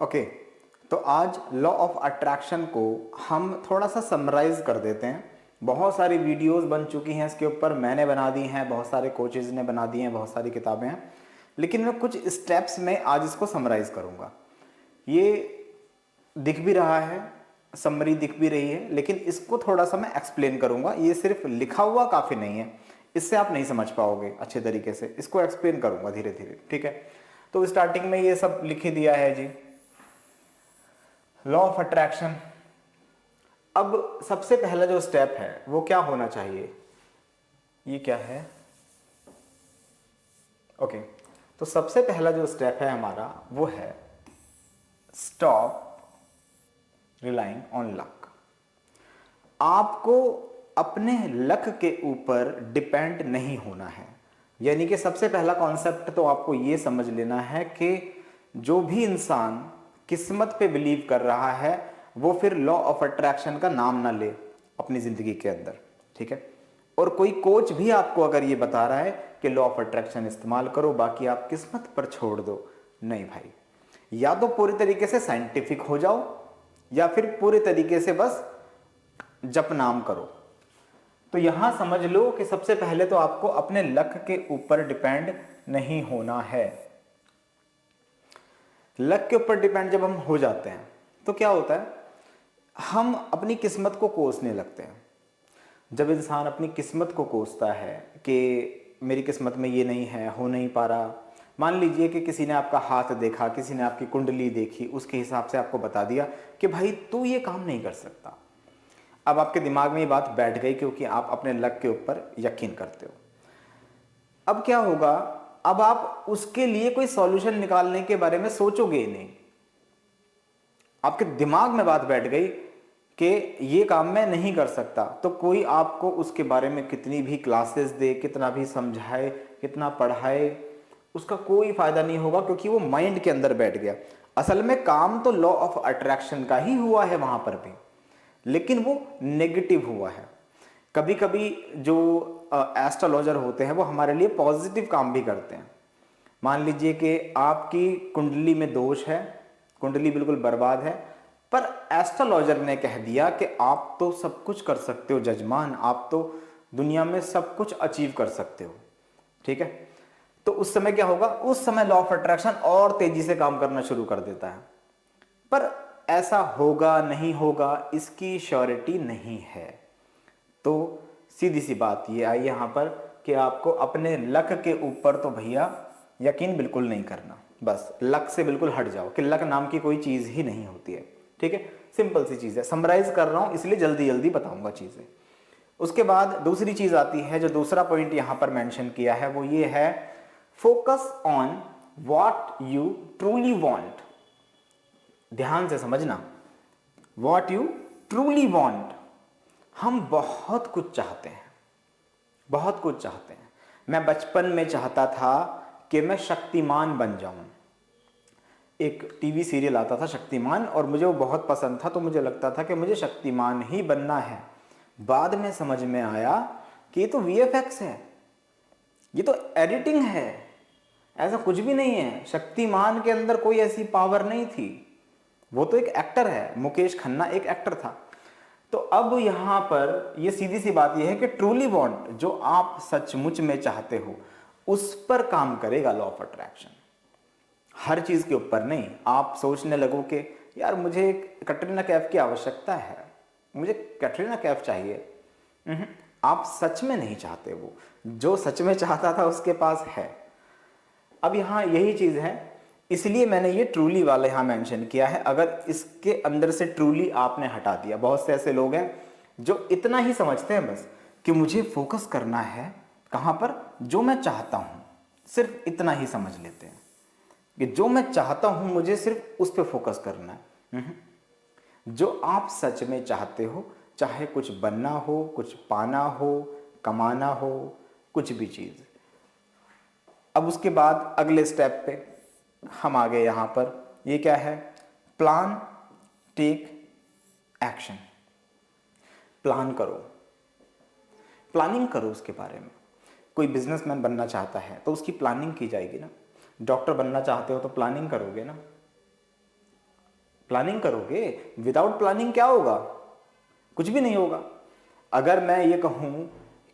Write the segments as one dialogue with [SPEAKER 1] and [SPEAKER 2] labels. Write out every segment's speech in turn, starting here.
[SPEAKER 1] Okay, तो आज law of attraction को हम थोड़ा सा समराइज कर देते हैं। बहुत सारी वीडियोस बन चुकी हैं इसके ऊपर, मैंने बना दी हैं, बहुत सारे कोचेज़ ने बना दी हैं, बहुत सारी किताबें हैं, लेकिन मैं कुछ स्टेप्स में आज इसको समराइज करूँगा। ये दिख भी रहा है, समरी दिख भी रही है, लेकिन इसको थोड़ा सा मैं एक्सप्लेन करूँगा। ये सिर्फ लिखा हुआ काफ़ी नहीं है, इससे आप नहीं समझ पाओगे अच्छे तरीके से। इसको एक्सप्लेन करूँगा धीरे धीरे, ठीक है। तो स्टार्टिंग में ये सब लिख ही दिया है जी, लॉ ऑफ अट्रैक्शन। अब सबसे पहला जो स्टेप है वो क्या होना चाहिए, ये क्या है, ओके। तो सबसे पहला जो स्टेप है हमारा वो है स्टॉप रिलाइंग ऑन लक। आपको अपने लक के ऊपर डिपेंड नहीं होना है। यानी कि सबसे पहला कॉन्सेप्ट तो आपको ये समझ लेना है कि जो भी इंसान किस्मत पे बिलीव कर रहा है वो फिर लॉ ऑफ अट्रैक्शन का नाम ना ले अपनी जिंदगी के अंदर, ठीक है। और कोई कोच भी आपको अगर ये बता रहा है कि लॉ ऑफ अट्रैक्शन इस्तेमाल करो बाकी आप किस्मत पर छोड़ दो, नहीं भाई। या तो पूरी तरीके से साइंटिफिक हो जाओ या फिर पूरे तरीके से बस जप नाम करो। तो यहां समझ लो कि सबसे पहले तो आपको अपने लक के ऊपर डिपेंड नहीं होना है। लक के ऊपर डिपेंड जब हम हो जाते हैं तो क्या होता है, हम अपनी किस्मत को कोसने लगते हैं। जब इंसान अपनी किस्मत को कोसता है कि मेरी किस्मत में ये नहीं है, हो नहीं पा रहा। मान लीजिए कि किसी ने आपका हाथ देखा, किसी ने आपकी कुंडली देखी, उसके हिसाब से आपको बता दिया कि भाई तू ये काम नहीं कर सकता। अब आपके दिमाग में ये बात बैठ गई क्योंकि आप अपने लक के ऊपर यकीन करते हो। अब क्या होगा, अब आप उसके लिए कोई सॉल्यूशन निकालने के बारे में सोचोगे ही नहीं। आपके दिमाग में बात बैठ गई कि ये काम मैं नहीं कर सकता, तो कोई आपको उसके बारे में कितनी भी क्लासेस दे, कितना भी समझाए, कितना पढ़ाए, उसका कोई फायदा नहीं होगा क्योंकि वो माइंड के अंदर बैठ गया। असल में काम तो लॉ ऑफ अट्रैक्शन का ही हुआ है वहां पर भी, लेकिन वो नेगेटिव हुआ है। कभी कभी जो एस्ट्रोलॉजर होते हैं वो हमारे लिए पॉजिटिव काम भी करते हैं। मान लीजिए कि आपकी कुंडली में दोष है, कुंडली बिल्कुल बर्बाद है, पर एस्ट्रोलॉजर ने कह दिया कि आप तो सब कुछ कर सकते हो जजमान, आप तो दुनिया में सब कुछ अचीव कर सकते हो, ठीक है। तो उस समय क्या होगा, उस समय लॉ ऑफ अट्रैक्शन और तेजी से काम करना शुरू कर देता है। पर ऐसा होगा नहीं होगा इसकी श्योरिटी नहीं है। तो सीधी सी बात ये आई यहां पर कि आपको अपने लक के ऊपर तो भैया यकीन बिल्कुल नहीं करना। बस लक से बिल्कुल हट जाओ कि लक नाम की कोई चीज ही नहीं होती है, ठीक है। सिंपल सी चीज है, समराइज कर रहा हूं इसलिए जल्दी जल्दी बताऊंगा चीजें। उसके बाद दूसरी चीज आती है, जो दूसरा पॉइंट यहां पर मेंशन किया है वो ये है, focus on what you truly want. ध्यान से समझना, व्हाट यू ट्रूली वांट। हम बहुत कुछ चाहते हैं, बहुत कुछ चाहते हैं। मैं बचपन में चाहता था कि मैं शक्तिमान बन जाऊं। एक टीवी सीरियल आता था शक्तिमान, और मुझे वो बहुत पसंद था, तो मुझे लगता था कि मुझे शक्तिमान ही बनना है। बाद में समझ में आया कि ये तो वीएफएक्स है, ये तो एडिटिंग है, ऐसा कुछ भी नहीं है। शक्तिमान के अंदर कोई ऐसी पावर नहीं थी, वो तो एक एक्टर है। मुकेश खन्ना एक एक्टर था। तो अब यहां पर ये सीधी सी बात ये है कि ट्रूली वांट, जो आप सचमुच में चाहते हो उस पर काम करेगा लॉ ऑफ अट्रैक्शन। हर चीज के ऊपर नहीं। आप सोचने लगो कि यार मुझे कैटरीना कैफ की आवश्यकता है, मुझे कैटरीना कैफ चाहिए। आप सच में नहीं चाहते, वो जो सच में चाहता था उसके पास है। अब यहां यही चीज है, इसलिए मैंने ये ट्रूली वाला यहां मेंशन किया है। अगर इसके अंदर से ट्रूली आपने हटा दिया, बहुत से ऐसे लोग हैं जो इतना ही समझते हैं बस कि मुझे फोकस करना है कहां पर, जो मैं चाहता हूं, सिर्फ इतना ही समझ लेते हैं कि जो मैं चाहता हूं मुझे सिर्फ उस पर फोकस करना है। जो आप सच में चाहते हो, चाहे कुछ बनना हो, कुछ पाना हो, कमाना हो, कुछ भी चीज। अब उसके बाद अगले स्टेप पे हम आ गए। यहां पर ये क्या है, प्लान टेक एक्शन। प्लान करो, प्लानिंग करो उसके बारे में। कोई बिजनेसमैन बनना चाहता है तो उसकी प्लानिंग की जाएगी ना। डॉक्टर बनना चाहते हो तो प्लानिंग करोगे ना। प्लानिंग करोगे। विदाउट प्लानिंग क्या होगा? कुछ भी नहीं होगा। अगर मैं ये कहूं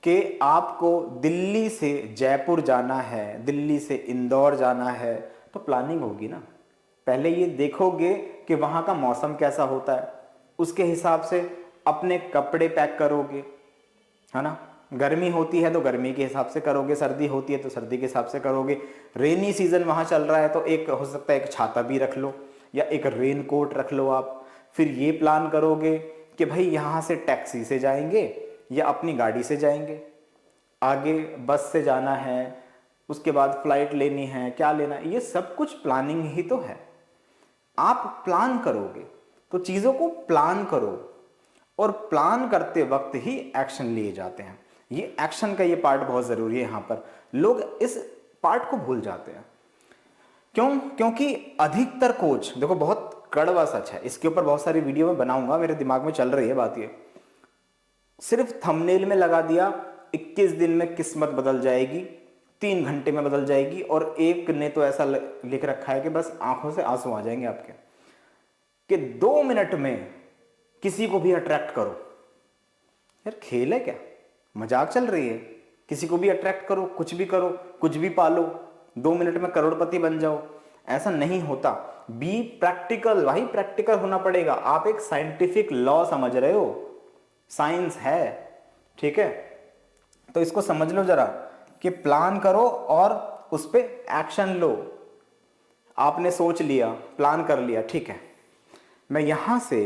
[SPEAKER 1] कि आपको दिल्ली से जयपुर जाना है, दिल्ली से इंदौर जाना है, तो प्लानिंग होगी ना। पहले ये देखोगे कि वहाँ का मौसम कैसा होता है, उसके हिसाब से अपने कपड़े पैक करोगे, है ना। गर्मी होती है तो गर्मी के हिसाब से करोगे, सर्दी होती है तो सर्दी के हिसाब से करोगे। रेनी सीजन वहाँ चल रहा है तो एक हो सकता है एक छाता भी रख लो या एक रेन कोट रख लो आप। फिर ये प्लान करोगे कि भाई यहाँ से टैक्सी से जाएंगे या अपनी गाड़ी से जाएंगे, आगे बस से जाना है, उसके बाद फ्लाइट लेनी है, क्या लेना है, ये सब कुछ प्लानिंग ही तो है। आप प्लान करोगे तो चीज़ों को प्लान करो, और प्लान करते वक्त ही एक्शन लिए जाते हैं। ये एक्शन का ये पार्ट बहुत ज़रूरी है। यहाँ पर लोग इस पार्ट को भूल जाते हैं। क्यों? क्योंकि अधिकतर कोच, देखो बहुत कड़वा सच है, इसके ऊपर बहुत सारी वीडियो में बनाऊंगा, मेरे दिमाग में चल रही है बात। ये सिर्फ थंबनेल में लगा दिया 21 दिन में किस्मत बदल जाएगी, 3 घंटे में बदल जाएगी, और एक ने तो ऐसा लिख रखा है कि बस आंखों से आंसू आ जाएंगे आपके, कि 2 मिनट में किसी को भी अट्रैक्ट करो। यार खेल है क्या? मजाक चल रही है? किसी को भी अट्रैक्ट करो, कुछ भी करो, कुछ भी पालो, 2 मिनट में करोड़पति बन जाओ, ऐसा नहीं होता। बी प्रैक्टिकल, भाई प्रैक्टिकल होना पड़ेगा। आप एक साइंटिफिक लॉ समझ रहे हो, साइंस है, ठीक है। तो इसको समझ लो जरा कि प्लान करो और उस पर एक्शन लो। आपने सोच लिया, प्लान कर लिया, ठीक है, मैं यहां से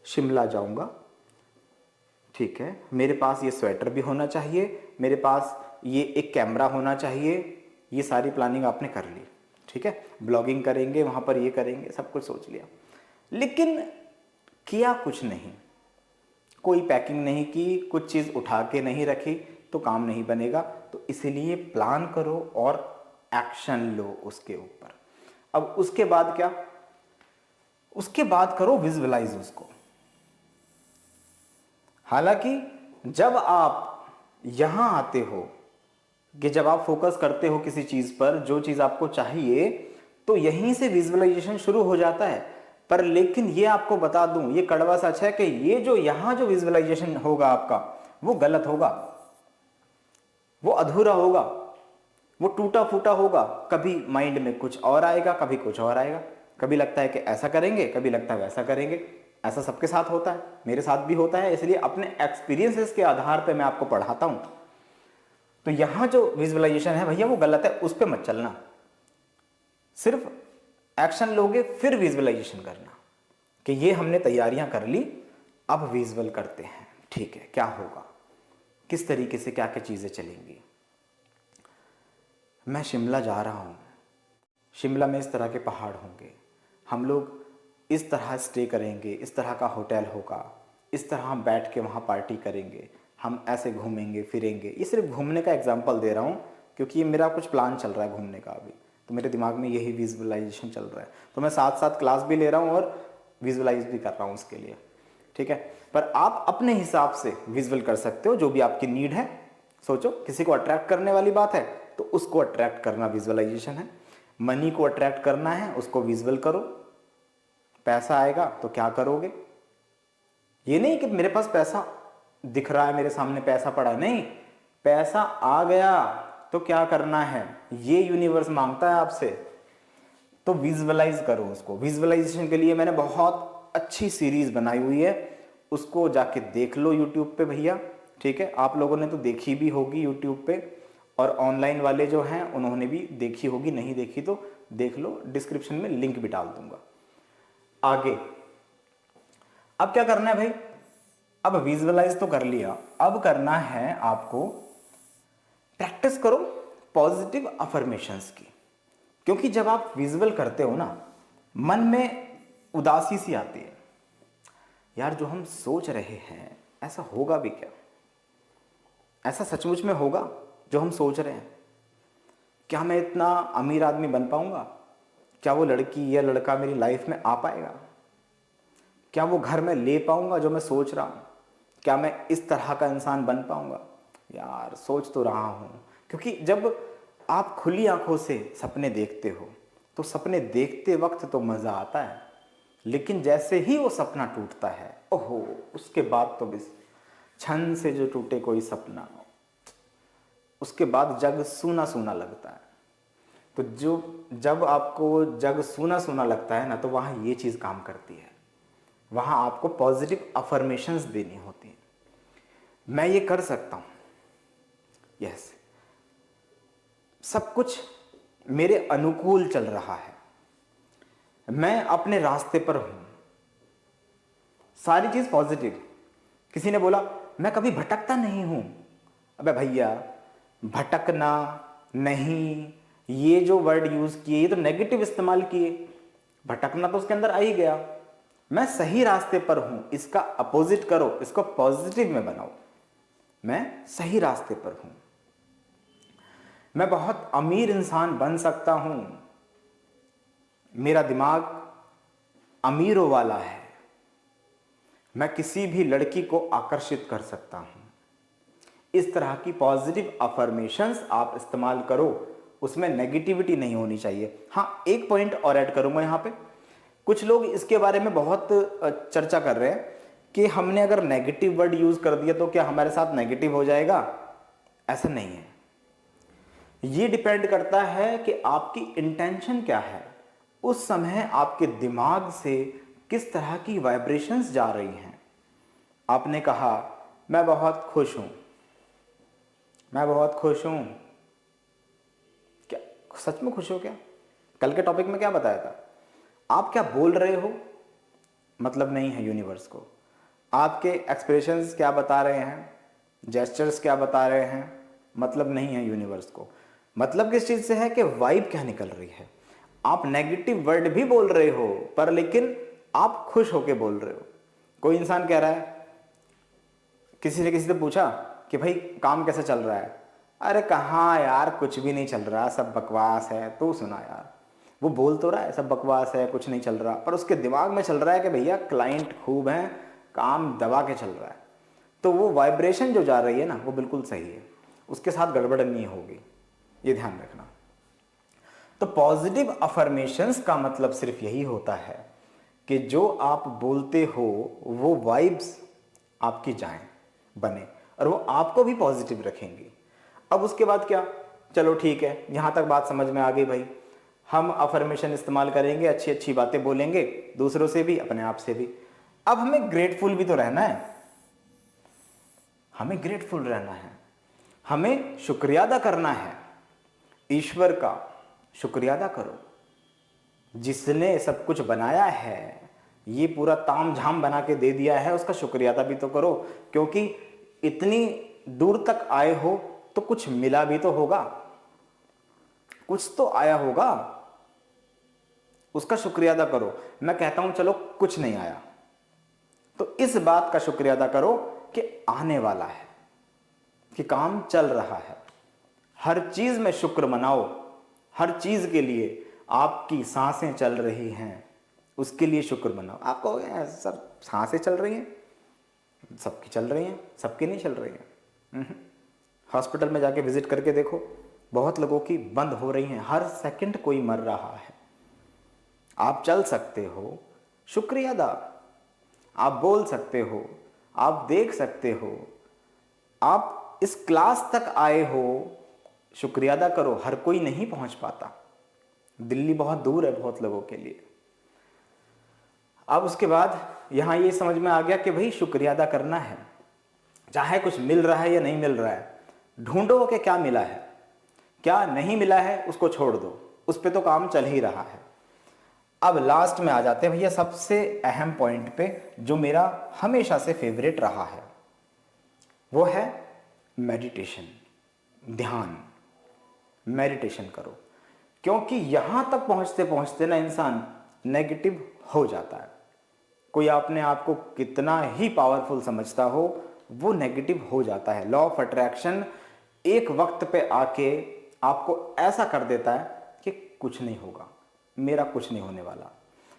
[SPEAKER 1] शिमला जाऊंगा, ठीक है, मेरे पास ये स्वेटर भी होना चाहिए, मेरे पास ये एक कैमरा होना चाहिए, ये सारी प्लानिंग आपने कर ली, ठीक है। ब्लॉगिंग करेंगे, वहां पर ये करेंगे, सब कुछ सोच लिया, लेकिन किया कुछ नहीं, कोई पैकिंग नहीं की, कुछ चीज़ उठा के नहीं रखी, तो काम नहीं बनेगा। तो इसीलिए प्लान करो और एक्शन लो उसके ऊपर। अब उसके बाद क्या? उसके बाद करो विजुअलाइज उसको। हालांकि जब आप यहां आते हो, कि जब आप फोकस करते हो किसी चीज पर, जो चीज आपको चाहिए, तो यहीं से विजुअलाइजेशन शुरू हो जाता है। पर लेकिन ये आपको बता दूं, ये कड़वा सच है कि ये जो यहां जो विजुअलाइजेशन होगा आपका, वो गलत होगा, वो अधूरा होगा, वो टूटा फूटा होगा। कभी माइंड में कुछ और आएगा, कभी कुछ और आएगा, कभी लगता है कि ऐसा करेंगे, कभी लगता है वैसा करेंगे। ऐसा सबके साथ होता है, मेरे साथ भी होता है, इसलिए अपने एक्सपीरियंसेस के आधार पर मैं आपको पढ़ाता हूं। तो यहां जो विजुअलाइजेशन है भैया वो गलत है, उस पर मत चलना। सिर्फ एक्शन लोगे फिर विजुअलाइजेशन करना कि ये हमने तैयारियां कर ली, अब विजुअल करते हैं, ठीक है, क्या होगा, किस तरीके से क्या क्या चीजें चलेंगी। मैं शिमला जा रहा हूं, शिमला में इस तरह के पहाड़ होंगे, हम लोग इस तरह स्टे करेंगे, इस तरह का होटल होगा, इस तरह हम बैठ के वहाँ पार्टी करेंगे, हम ऐसे घूमेंगे फिरेंगे। ये सिर्फ घूमने का एग्जाम्पल दे रहा हूँ, क्योंकि ये मेरा कुछ प्लान चल रहा है घूमने का अभी, तो मेरे दिमाग में यही विजुअलाइजेशन चल रहा है। तो मैं साथ साथ क्लास भी ले रहा हूँ और विजुअलाइज भी कर रहा हूँ उसके लिए, ठीक है। पर आप अपने हिसाब से विजुअल कर सकते हो, जो भी आपकी नीड है। सोचो, किसी को अट्रैक्ट करने वाली बात है तो उसको अट्रैक्ट करना विजुअलाइजेशन है। मनी को अट्रैक्ट करना है, उसको विजुअल करो। पैसा आएगा तो क्या करोगे? ये नहीं कि मेरे पास पैसा दिख रहा है, मेरे सामने पैसा पड़ा है, नहीं, पैसा आ गया तो क्या करना है, ये यूनिवर्स मांगता है आपसे। तो विजुअलाइज करो उसको। विजुअलाइजेशन के लिए मैंने बहुत अच्छी सीरीज बनाई हुई है, उसको जाके देख लो यूट्यूब पे भैया, ठीक है। आप लोगों ने तो देखी भी होगी यूट्यूब पे, और ऑनलाइन वाले जो हैं उन्होंने भी देखी होगी, नहीं देखी तो देख लो, डिस्क्रिप्शन में लिंक भी डाल दूंगा। आगे अब क्या करना है भाई? अब विजुअलाइज तो कर लिया, अब करना है आपको प्रैक्टिस करो पॉजिटिव अफर्मेशंस की। क्योंकि जब आप विजुअल करते हो ना, मन में उदासी सी आती है, यार जो हम सोच रहे हैं ऐसा होगा भी क्या? ऐसा सचमुच में होगा जो हम सोच रहे हैं? क्या मैं इतना अमीर आदमी बन पाऊंगा? क्या वो लड़की या लड़का मेरी लाइफ में आ पाएगा? क्या वो घर में ले पाऊंगा जो मैं सोच रहा हूं? क्या मैं इस तरह का इंसान बन पाऊंगा? यार सोच तो रहा हूं। क्योंकि जब आप खुली आंखों से सपने देखते हो तो सपने देखते वक्त तो मजा आता है, लेकिन जैसे ही वो सपना टूटता है, ओहो, उसके बाद तो बस क्षण से जो टूटे कोई सपना, उसके बाद जग सूना सूना लगता है। तो जब आपको जग सूना सूना लगता है ना, तो वहाँ ये चीज़ काम करती है, वहाँ आपको पॉजिटिव अफर्मेशंस देनी होती है। मैं ये कर सकता हूँ, यस, सब कुछ मेरे अनुकूल चल रहा है, मैं अपने रास्ते पर हूँ, सारी चीज़ पॉजिटिव। किसी ने बोला मैं कभी भटकता नहीं हूँ। अबे भैया, भटकना नहीं, ये जो वर्ड यूज़ किए ये तो नेगेटिव इस्तेमाल किए। भटकना तो उसके अंदर आ ही गया। मैं सही रास्ते पर हूँ, इसका अपोजिट करो, इसको पॉजिटिव में बनाओ। मैं सही रास्ते पर हूँ, मैं बहुत अमीर इंसान बन सकता हूँ, मेरा दिमाग अमीरों वाला है, मैं किसी भी लड़की को आकर्षित कर सकता हूँ। इस तरह की पॉजिटिव अफर्मेशंस आप इस्तेमाल करो, उसमें नेगेटिविटी नहीं होनी चाहिए। हाँ, एक पॉइंट और ऐड करूँगा यहाँ पे। कुछ लोग इसके बारे में बहुत चर्चा कर रहे हैं कि हमने अगर नेगेटिव वर्ड यूज़ कर दिया तो क्या हमारे साथ नेगेटिव हो जाएगा। ऐसा नहीं है, ये डिपेंड करता है कि आपकी इंटेंशन क्या है, उस समय आपके दिमाग से किस तरह की वाइब्रेशंस जा रही हैं। आपने कहा मैं बहुत खुश हूँ, मैं बहुत खुश हूँ, क्या सच में खुश हो क्या? कल के टॉपिक में क्या बताया था? आप क्या बोल रहे हो मतलब नहीं है यूनिवर्स को। आपके एक्सप्रेशंस क्या बता रहे हैं, जेस्चर्स क्या बता रहे हैं, मतलब नहीं है यूनिवर्स को। मतलब किस चीज़ से है कि वाइब क्या निकल रही है। आप नेगेटिव वर्ड भी बोल रहे हो पर लेकिन आप खुश होके बोल रहे हो। कोई इंसान कह रहा है, किसी ने किसी से पूछा कि भाई काम कैसे चल रहा है, अरे कहाँ यार, कुछ भी नहीं चल रहा, सब बकवास है। तो सुना यार, वो बोल तो रहा है सब बकवास है, कुछ नहीं चल रहा, पर उसके दिमाग में चल रहा है कि भैया क्लाइंट खूब हैं, काम दबा के चल रहा है। तो वो वाइब्रेशन जो जा रही है ना, वो बिल्कुल सही है, उसके साथ गड़बड़ नहीं होगी, ये ध्यान रखना। तो पॉजिटिव अफर्मेशंस का मतलब सिर्फ यही होता है कि जो आप बोलते हो वो वाइब्स आपकी जाएं, बने, और वो आपको भी पॉजिटिव रखेंगी। अब उसके बाद क्या, चलो ठीक है, यहाँ तक बात समझ में आ गई भाई। हम अफर्मेशन इस्तेमाल करेंगे, अच्छी अच्छी बातें बोलेंगे, दूसरों से भी अपने आप से भी। अब हमें ग्रेटफुल भी तो रहना है, हमें ग्रेटफुल रहना है, हमें शुक्रिया अदा करना है। ईश्वर का शुक्रिया अदा करो, जिसने सब कुछ बनाया है, ये पूरा ताम झाम बना के दे दिया है, उसका शुक्रिया अदा भी तो करो। क्योंकि इतनी दूर तक आए हो तो कुछ मिला भी तो होगा, कुछ तो आया होगा, उसका शुक्रिया अदा करो। मैं कहता हूं चलो कुछ नहीं आया, तो इस बात का शुक्रिया अदा करो कि आने वाला है, कि काम चल रहा है। हर चीज में शुक्र मनाओ, हर चीज के लिए। आपकी सांसें चल रही हैं, उसके लिए शुक्र मनाओ। आपको सर सांसें चल रही हैं, सबकी चल रही हैं, सबकी नहीं चल रही हैं। हॉस्पिटल में जाके विजिट करके देखो, बहुत लोगों की बंद हो रही हैं, हर सेकंड कोई मर रहा है। आप चल सकते हो, शुक्रिया अदा। आप बोल सकते हो, आप देख सकते हो, आप इस क्लास तक आए हो, शुक्रिया अदा करो। हर कोई नहीं पहुंच पाता, दिल्ली बहुत दूर है बहुत लोगों के लिए। अब उसके बाद यहां ये समझ में आ गया कि भाई शुक्रिया अदा करना है, चाहे कुछ मिल रहा है या नहीं मिल रहा है। ढूंढो कि क्या मिला है, क्या नहीं मिला है उसको छोड़ दो, उस पर तो काम चल ही रहा है। अब लास्ट में आ जाते हैं भैया सबसे अहम पॉइंट पे, जो मेरा हमेशा से फेवरेट रहा है, वो है मेडिटेशन, ध्यान। मेडिटेशन करो, क्योंकि यहां तक पहुंचते पहुंचते ना इंसान नेगेटिव हो जाता है। कोई अपने आप को कितना ही पावरफुल समझता हो, वो नेगेटिव हो जाता है। लॉ ऑफ अट्रैक्शन एक वक्त पे आके आपको ऐसा कर देता है कि कुछ नहीं होगा, मेरा कुछ नहीं होने वाला,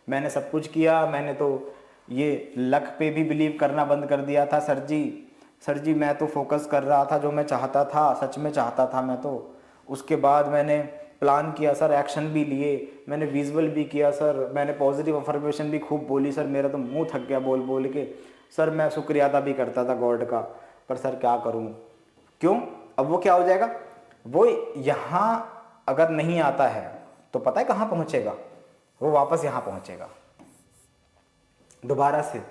[SPEAKER 1] मैंने सब कुछ किया, मैंने तो ये लक पे भी बिलीव करना बंद कर दिया था। सर जी मैं तो फोकस कर रहा था, जो मैं चाहता था, सच में चाहता था मैं तो। उसके बाद मैंने प्लान किया सर, एक्शन भी लिए, मैंने विजुअल भी किया सर, मैंने पॉजिटिव अफर्मेशन भी खूब बोली सर, मेरा तो मुंह थक गया बोल बोल के सर, मैं शुक्रिया अदा भी करता था गॉड का, पर सर क्या करूं। क्यों? अब वो क्या हो जाएगा, वो यहाँ अगर नहीं आता है तो पता है कहाँ पहुंचेगा, वो वापस यहाँ पहुंचेगा दोबारा से,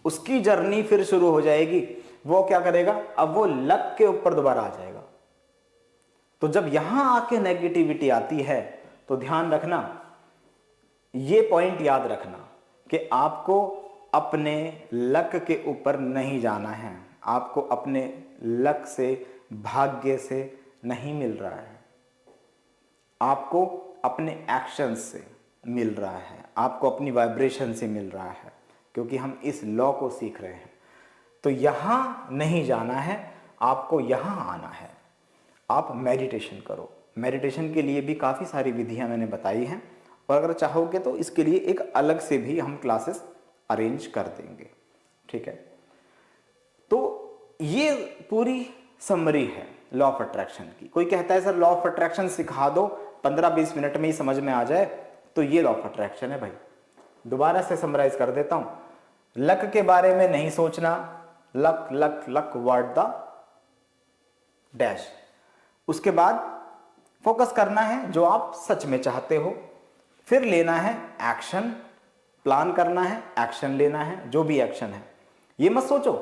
[SPEAKER 1] उसकी जर्नी फिर शुरू हो जाएगी। वो क्या करेगा, अब वो लक के ऊपर दोबारा आ जाएगा। तो जब यहां आके नेगेटिविटी आती है तो ध्यान रखना, ये पॉइंट याद रखना कि आपको अपने लक के ऊपर नहीं जाना है, आपको अपने लक से, भाग्य से नहीं मिल रहा है, आपको अपने एक्शंस से मिल रहा है, आपको अपनी वाइब्रेशन से मिल रहा है, क्योंकि हम इस लॉ को सीख रहे हैं। तो यहां नहीं जाना है, आपको यहां आना है। आप मेडिटेशन करो। मेडिटेशन के लिए भी काफ़ी सारी विधियां मैंने बताई हैं, और अगर चाहोगे तो इसके लिए एक अलग से भी हम क्लासेस अरेंज कर देंगे, ठीक है। तो ये पूरी समरी है लॉ ऑफ अट्रैक्शन की। कोई कहता है सर लॉ ऑफ अट्रैक्शन सिखा दो, 15-20 मिनट में ही समझ में आ जाए, तो ये लॉ ऑफ अट्रैक्शन है भाई। दोबारा से समराइज कर देता हूं, लक के बारे में नहीं सोचना, luck luck luck word the dash, उसके बाद फोकस करना है जो आप सच में चाहते हो, फिर लेना है एक्शन, प्लान करना है, एक्शन लेना है, जो भी एक्शन है। ये मत सोचो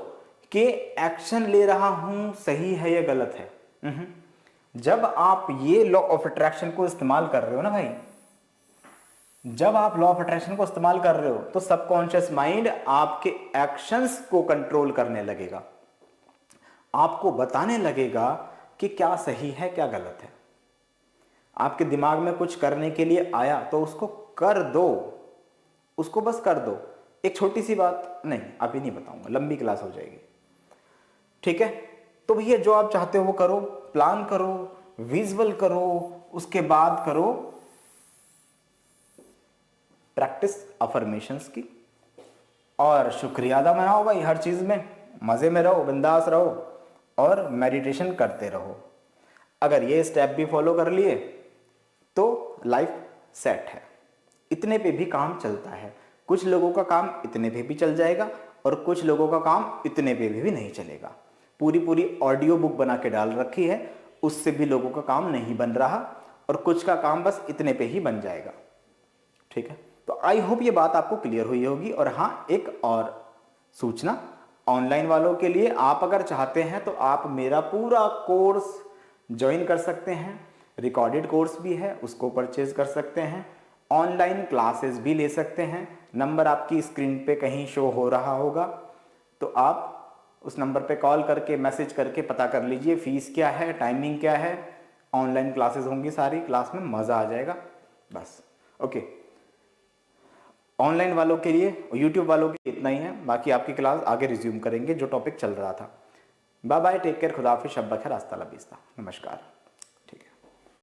[SPEAKER 1] कि एक्शन ले रहा हूं सही है या गलत है। जब आप ये लॉ ऑफ अट्रैक्शन को इस्तेमाल कर रहे हो ना भाई, जब आप लॉ ऑफ अट्रैक्शन को इस्तेमाल कर रहे हो तो सबकॉन्शियस माइंड आपके एक्शंस को कंट्रोल करने लगेगा, आपको बताने लगेगा कि क्या सही है क्या गलत है। आपके दिमाग में कुछ करने के लिए आया तो उसको कर दो, उसको बस कर दो। एक छोटी सी बात, नहीं अभी नहीं बताऊंगा, लंबी क्लास हो जाएगी, ठीक है। तो भैया जो आप चाहते हो वो करो, प्लान करो, विजुअल करो, उसके बाद करो प्रैक्टिस अफर्मेशंस की, और शुक्रिया अदा मनाओ भाई, हर चीज में मजे में रहो, बिंदास रहो, और मेडिटेशन करते रहो। अगर ये स्टेप भी फॉलो कर लिए तो लाइफ सेट है। इतने पे भी काम चलता है, कुछ लोगों का काम इतने पे भी चल जाएगा और कुछ लोगों का काम इतने पे भी नहीं चलेगा। पूरी पूरी ऑडियो बुक बना के डाल रखी है, उससे भी लोगों का काम नहीं बन रहा, और कुछ का काम बस इतने पे ही बन जाएगा, ठीक है। तो आई होप ये बात आपको क्लियर हुई होगी। और हाँ, एक और सूचना ऑनलाइन वालों के लिए, आप अगर चाहते हैं तो आप मेरा पूरा कोर्स ज्वाइन कर सकते हैं, रिकॉर्डेड कोर्स भी है, उसको परचेज कर सकते हैं, ऑनलाइन क्लासेस भी ले सकते हैं। नंबर आपकी स्क्रीन पे कहीं शो हो रहा होगा, तो आप उस नंबर पे कॉल करके, मैसेज करके पता कर लीजिए फीस क्या है, टाइमिंग क्या है। ऑनलाइन क्लासेस होंगी सारी, क्लास में मज़ा आ जाएगा, बस ओके। ऑनलाइन वालों के लिए, यूट्यूब वालों के लिए इतना ही है, बाकी आपकी क्लास आगे रिज्यूम करेंगे जो टॉपिक चल रहा था। बाय बाय, टेक केयर, खुदा हाफिज़, शब बखैर, अस्ता ला विस्ता, नमस्कार।